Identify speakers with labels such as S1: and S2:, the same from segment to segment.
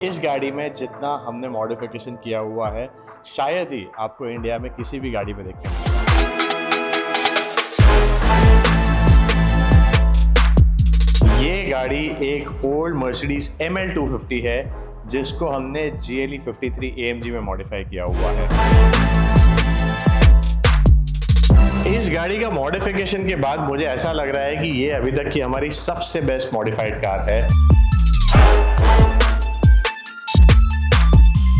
S1: इस गाड़ी में जितना हमने मॉडिफिकेशन किया हुआ है शायद ही आपको इंडिया में किसी भी गाड़ी में देखने को मिले। ये गाड़ी एक ओल्ड मर्सिडीज ML250 है जिसको हमने GLE 53 AMG में मॉडिफाई किया हुआ है। इस गाड़ी का मॉडिफिकेशन के बाद मुझे ऐसा लग रहा है कि ये अभी तक की हमारी सबसे बेस्ट मॉडिफाइड कार है।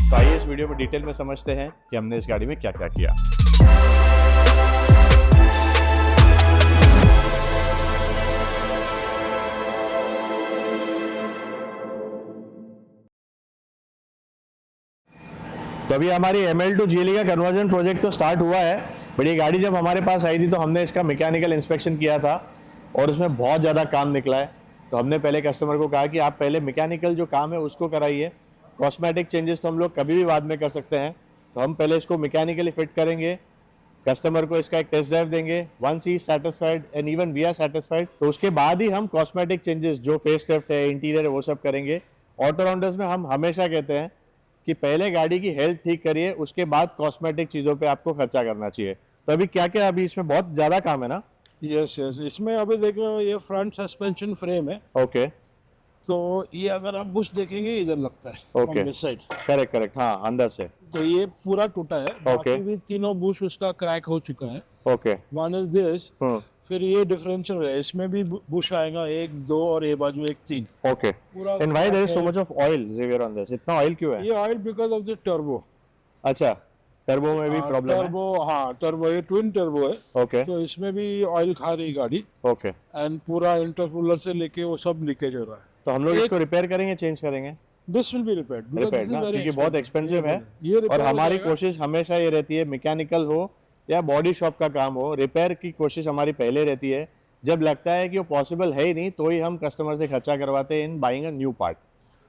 S1: तो आइए इस वीडियो में डिटेल में समझते हैं कि हमने इस गाड़ी में क्या क्या किया। तो अभी हमारी ML टू GLE का कन्वर्जन प्रोजेक्ट तो स्टार्ट हुआ है, बट ये गाड़ी जब हमारे पास आई थी तो हमने इसका मैकेनिकल इंस्पेक्शन किया था और उसमें बहुत ज़्यादा काम निकला है। तो हमने पहले कस्टमर को कहा कि आप पहले मैकेनिकल जो काम है उसको कराइए, कॉस्मेटिक चेंजेस तो हम लोग कभी भी बाद में कर सकते हैं। तो हम पहले इसको मैकेनिकली फिट करेंगे, कस्टमर को इसका एक टेस्ट ड्राइव देंगे। Once he satisfied and even we are satisfied, तो उसके बाद ही हम कॉस्मेटिक चेंजेस जो फेस लिफ्ट है, इंटीरियर है, वो सब करेंगे। ऑटो राउंडर्स में हम हमेशा कहते हैं कि पहले गाड़ी की हेल्थ ठीक करिए, उसके बाद कॉस्मेटिक चीज़ों पे आपको खर्चा करना चाहिए। तो अभी क्या क्या, अभी इसमें बहुत ज़्यादा काम है ना?
S2: यस इसमें अभी देखो ये फ्रंट सस्पेंशन फ्रेम है।
S1: ओके
S2: तो ये अगर आप बुश देखेंगे इधर लगता है
S1: okay,
S2: this side.
S1: Correct correct, हाँ अंदर से।
S2: तो ये पूरा टूटा है।
S1: Okay.
S2: बाकी भी तीनों बुश उसका क्रैक हो चुका है।
S1: ओके
S2: वन इज दिस, फिर ये डिफरेंशियल है, इसमें भी बुश आएगा, 1 2 और ये बाजू 1 3।
S1: Okay, and why there is so much of oil Xavier on this? इतना ऑयल क्यों है?
S2: ये oil because of the turbo.
S1: अच्छा, टर्बो में भी प्रॉब्लम है?
S2: टर्बो, हाँ टर्बो, ये ट्विन टर्बो है।
S1: ओके
S2: तो इसमें भी ऑयल खा रही गाड़ी
S1: ओके,
S2: एंड पूरा इंटरकूलर से लेके वो सब लीकेज हो रहा है।
S1: तो हम लोग इसको रिपेयर करेंगे, चेंज करेंगे?
S2: दिस विल बी रिपेयर्ड
S1: ना, क्योंकि बहुत एक्सपेंसिव है।
S2: ये
S1: और
S2: repair हो
S1: हमारी
S2: जाएगा।
S1: कोशिश हमेशा ये रहती है, मैकेनिकल हो या बॉडी शॉप का काम हो, रिपेयर की कोशिश हमारी पहले रहती है। जब लगता है कि वो पॉसिबल है ही नहीं तो ही हम कस्टमर से खर्चा करवाते हैं in buying a new part.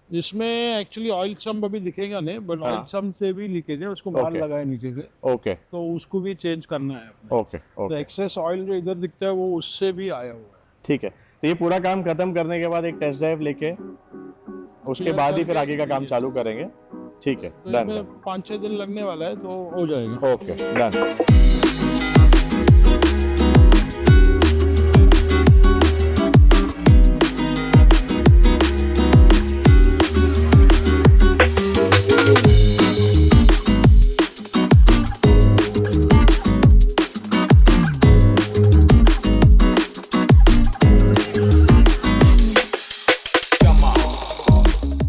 S2: इसमें एक्चुअली ऑयल सम्प अभी दिखेगा नहीं, बट ऑयल सम्प से भी लीकेज है, उसको मार
S1: Okay.
S2: लगाए नीचे से,
S1: ओके
S2: तो उसको भी चेंज करना है अपने।
S1: ओके
S2: तो
S1: ओके,
S2: एक्सेस ऑयल जो इधर दिखता है वो उससे भी आया हुआ है।
S1: ठीक है। तो ये पूरा काम खत्म करने के बाद एक टेस्ट ड्राइव लेके उसके
S2: Clear
S1: बाद ही फिर
S2: करके
S1: आगे का काम चालू करेंगे। ठीक है,
S2: तो
S1: डन।
S2: इसमें 5-6 दिन लगने वाला है, तो हो जाएगा।
S1: Okay done.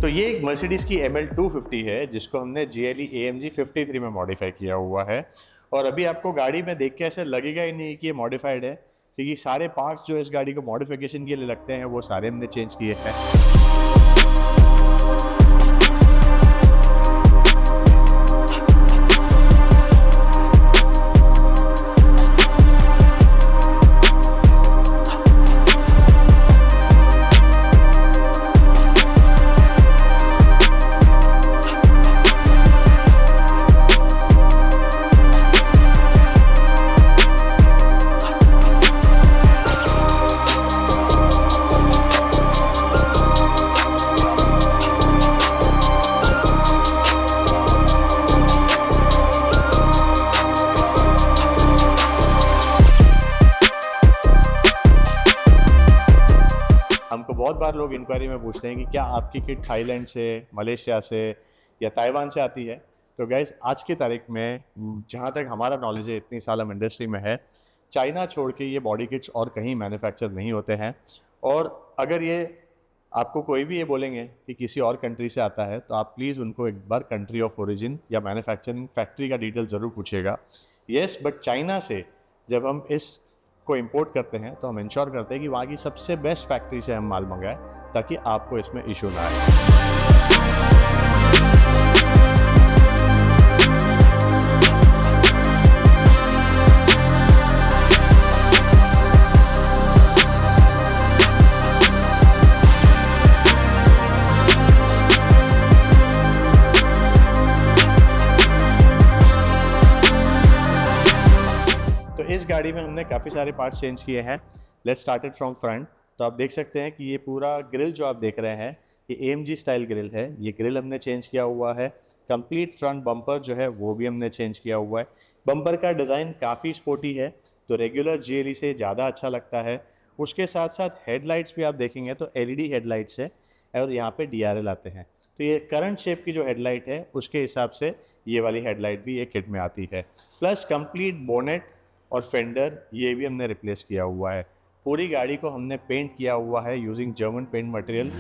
S1: तो ये एक मर्सिडीज की ML250 है जिसको हमने GLE AMG 53 में मॉडिफाई किया हुआ है। और अभी आपको गाड़ी में देख के ऐसे लगेगा ही नहीं कि ये मॉडिफाइड है, क्योंकि सारे पार्ट्स जो इस गाड़ी को मॉडिफिकेशन के लिए लगते हैं वो सारे हमने चेंज किए हैं। हमको बहुत बार लोग इंक्वायरी में पूछते हैं कि क्या आपकी किट थाईलैंड से, मलेशिया से या ताइवान से आती है? तो गाइस, आज की तारीख में जहाँ तक हमारा नॉलेज है, इतनी साल हम इंडस्ट्री में है, चाइना छोड़ के ये बॉडी किट्स और कहीं मैन्युफैक्चर नहीं होते हैं। और अगर ये आपको कोई भी ये बोलेंगे कि किसी और कंट्री से आता है तो आप प्लीज़ उनको एक बार कंट्री ऑफ ओरिजिन या मैन्युफैक्चरिंग फैक्ट्री का डिटेल ज़रूर पूछिएगा। येस, बट चाइना से जब हम इस को इंपोर्ट करते हैं तो हम इंश्योर करते हैं कि वहाँ की सबसे बेस्ट फैक्ट्री से हम माल मंगाएं ताकि आपको इसमें इशू ना आए। तो इस गाड़ी में हमने काफ़ी सारे पार्ट्स चेंज किए हैं। Let's started from front. तो आप देख सकते हैं कि ये पूरा ग्रिल जो आप देख रहे हैं ये AMG स्टाइल ग्रिल है, ये ग्रिल हमने चेंज किया हुआ है। कंप्लीट फ्रंट बम्पर जो है वो भी हमने चेंज किया हुआ है। बम्पर का डिज़ाइन काफ़ी स्पोर्टी है, तो रेगुलर GLE से ज़्यादा अच्छा लगता है। उसके साथ साथ हेडलाइट्स भी आप देखेंगे तो LED हेडलाइट्स है और यहाँ पे DRL आते हैं। तो ये करंट शेप की जो हेडलाइट है उसके हिसाब से ये वाली हेडलाइट भी ये किट में आती है। प्लस कंप्लीट बोनेट और फेंडर ये भी हमने रिप्लेस किया हुआ है। पूरी गाड़ी को हमने पेंट किया हुआ है यूजिंग जर्मन पेंट मटेरियल।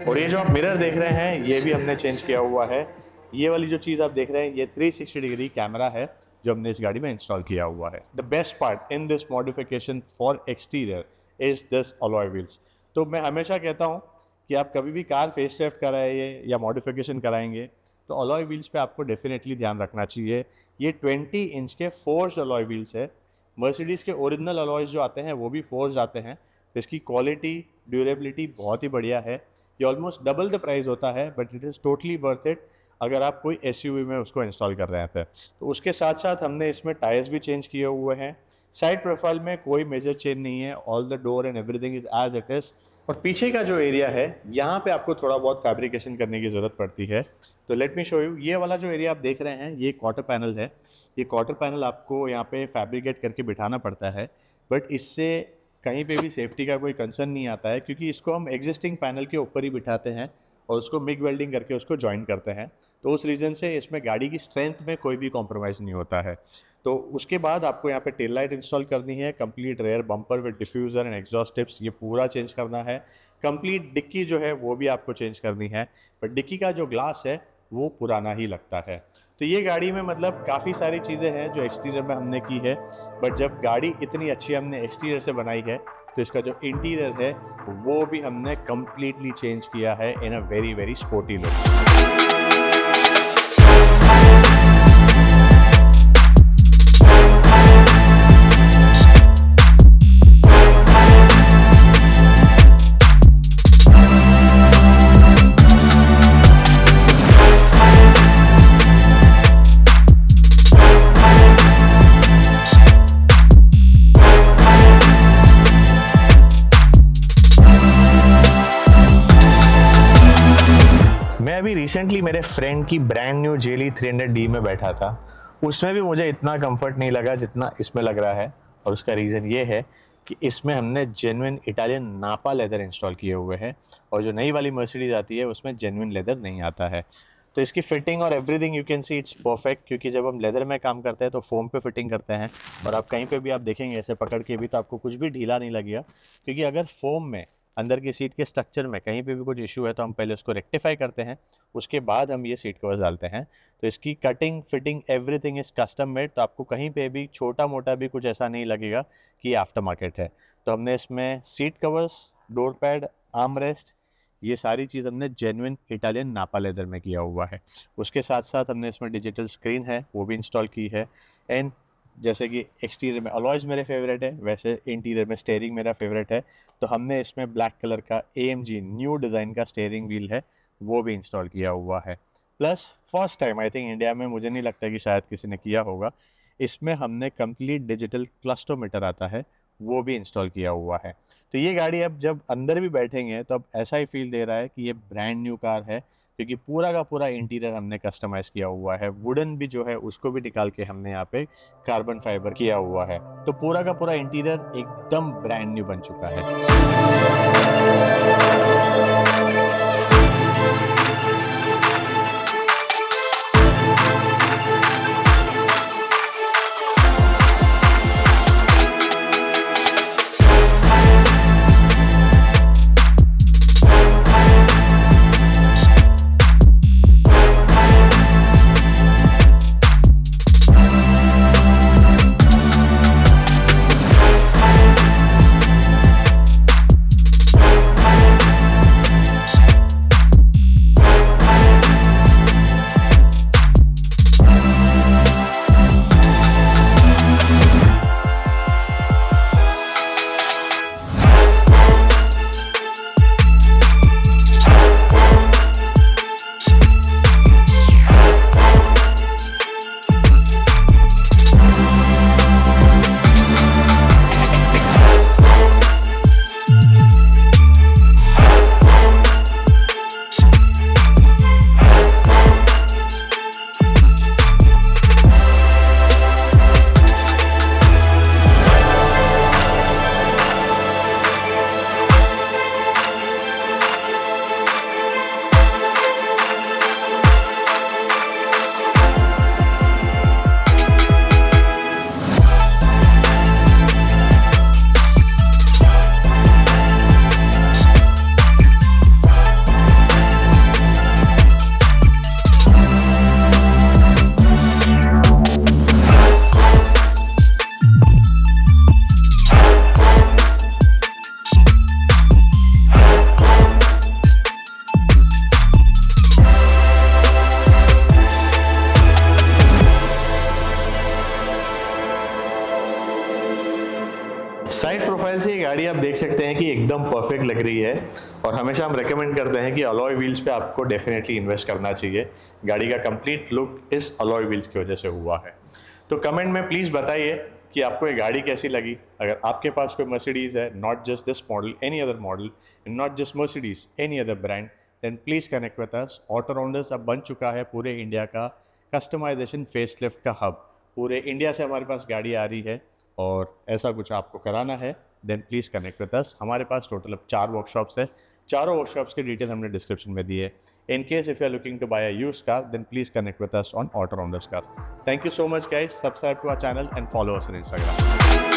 S1: और ये जो आप मिरर देख रहे हैं ये भी हमने चेंज किया हुआ है। ये वाली जो चीज़ आप देख रहे हैं ये 360 डिग्री कैमरा है जो हमने इस गाड़ी में इंस्टॉल किया हुआ है। The best part in this modification for exterior is this alloy wheels. तो मैं हमेशा कहता हूँ कि आप कभी भी कार फेस लिफ्ट कराइए या मॉडिफिकेशन कराएंगे तो अलॉय व्हील्स पे आपको डेफिनेटली ध्यान रखना चाहिए। ये 20 इंच के फोर्स्ड अलॉय व्हील्स है। मर्सिडीज़ के ओरिजिनल अलॉयज जो आते हैं वो भी फोर्स्ड आते हैं, तो इसकी क्वालिटी ड्यूरेबिलिटी बहुत ही बढ़िया है। ये ऑलमोस्ट डबल द प्राइस होता है but it is totally worth it अगर आप कोई SUV में उसको इंस्टॉल कर रहे थे। तो उसके साथ साथ हमने इसमें टायर्स भी चेंज किए हुए हैं। साइड प्रोफाइल में कोई मेजर चेंज नहीं है, all the door and everything is as it is. और पीछे का जो एरिया है यहाँ पे आपको थोड़ा बहुत फैब्रिकेशन करने की ज़रूरत पड़ती है। तो लेट मी शो यू। ये वाला जो एरिया आप देख रहे हैं ये क्वार्टर पैनल है। ये क्वार्टर पैनल आपको यहाँ पे फैब्रिकेट करके बिठाना पड़ता है, बट इससे कहीं पे भी सेफ्टी का कोई कंसर्न नहीं आता है क्योंकि इसको हम एग्जिस्टिंग पैनल के ऊपर ही बिठाते हैं और उसको मिग वेल्डिंग करके उसको ज्वाइन करते हैं। तो उस रीज़न से इसमें गाड़ी की स्ट्रेंथ में कोई भी कॉम्प्रोमाइज़ नहीं होता है। तो उसके बाद आपको यहाँ पे टेल लाइट इंस्टॉल करनी है, complete rear bumper with diffuser and exhaust tips ये पूरा चेंज करना है। कंप्लीट डिक्की जो है वो भी आपको चेंज करनी है, बट डिक्की का जो ग्लास है वो पुराना ही लगता है। तो ये गाड़ी में मतलब काफ़ी सारी चीज़ें हैं जो एक्सटीरियर में हमने की है, बट जब गाड़ी इतनी अच्छी हमने एक्सटीरियर से बनाई है तो इसका जो इंटीरियर है वो भी हमने कम्प्लीटली चेंज किया है in a very very sporty look. अभी रिसेंटली मेरे फ्रेंड की ब्रांड न्यू GLE 300D में बैठा था, उसमें भी मुझे इतना कंफर्ट नहीं लगा जितना इसमें लग रहा है। और उसका रीज़न ये है कि इसमें हमने जेन्युइन इटालियन नापा लेदर इंस्टॉल किए हुए हैं और जो नई वाली मर्सिडीज आती है उसमें जेन्युइन लेदर नहीं आता है। तो इसकी फिटिंग और everything you can see it's perfect, क्योंकि जब हम लेदर में काम करते हैं तो फोम पे फिटिंग करते हैं और आप कहीं पे भी आप देखेंगे ऐसे पकड़ के भी तो आपको कुछ भी ढीला नहीं लगेगा, क्योंकि अगर फोम में अंदर की सीट के स्ट्रक्चर में कहीं पे भी कुछ इशू है तो हम पहले उसको रेक्टिफाई करते हैं, उसके बाद हम ये सीट कवर्स डालते हैं। तो इसकी cutting, fitting, everything is custom made, तो आपको कहीं पे भी छोटा मोटा भी कुछ ऐसा नहीं लगेगा कि आफ्टर मार्केट है। तो हमने इसमें seat covers, door pad, arm rest, ये सारी चीज़ हमने जेन्युइन इटालियन नापा लेदर में किया हुआ है। उसके साथ साथ हमने इसमें डिजिटल स्क्रीन है वो भी इंस्टॉल की है। एंड जैसे कि एक्सटीरियर में अलॉयज़ मेरे फेवरेट है, वैसे इंटीरियर में स्टीयरिंग मेरा फेवरेट है, तो हमने इसमें ब्लैक कलर का AMG न्यू डिज़ाइन का स्टीयरिंग व्हील है वो भी इंस्टॉल किया हुआ है। Plus first time I think India में, मुझे नहीं लगता कि शायद किसी ने किया होगा, इसमें हमने कंप्लीट डिजिटल क्लस्टोमीटर आता है वो भी इंस्टॉल किया हुआ है। तो ये गाड़ी अब जब अंदर भी बैठेंगे तो अब ऐसा ही फील दे रहा है कि ये ब्रांड न्यू कार है, क्योंकि पूरा का पूरा इंटीरियर हमने कस्टमाइज़ किया हुआ है। वुडन भी जो है उसको भी निकाल के हमने यहाँ पे कार्बन फाइबर किया हुआ है। तो पूरा का पूरा इंटीरियर एकदम ब्रांड न्यू बन चुका है। साइड प्रोफाइल से ये गाड़ी आप देख सकते हैं कि एकदम परफेक्ट लग रही है, और हमेशा हम रेकमेंड करते हैं कि अलॉय व्हील्स पे आपको डेफिनेटली इन्वेस्ट करना चाहिए। गाड़ी का कंप्लीट लुक इस अलॉय व्हील्स की वजह से हुआ है। तो कमेंट में प्लीज़ बताइए कि आपको ये गाड़ी कैसी लगी। अगर आपके पास कोई मर्सिडीज़ है, not just this model, any other model, not just Mercedes, any other brand, then please connect with us. Auto Rounders अब बन चुका है पूरे इंडिया का कस्टमाइजेशन फेसलिफ्ट का हब। पूरे इंडिया से हमारे पास गाड़ी आ रही है, और ऐसा कुछ आपको कराना है then please connect with us. हमारे पास टोटल अब 4 वर्कशॉप्स है, चारों वर्कशॉप्स के डिटेल हमने डिस्क्रिप्शन में दिए। In case if you are looking to buy a used car then please connect with us on Auto Rounders car. Thank you so much guys, subscribe to our channel and follow us on Instagram।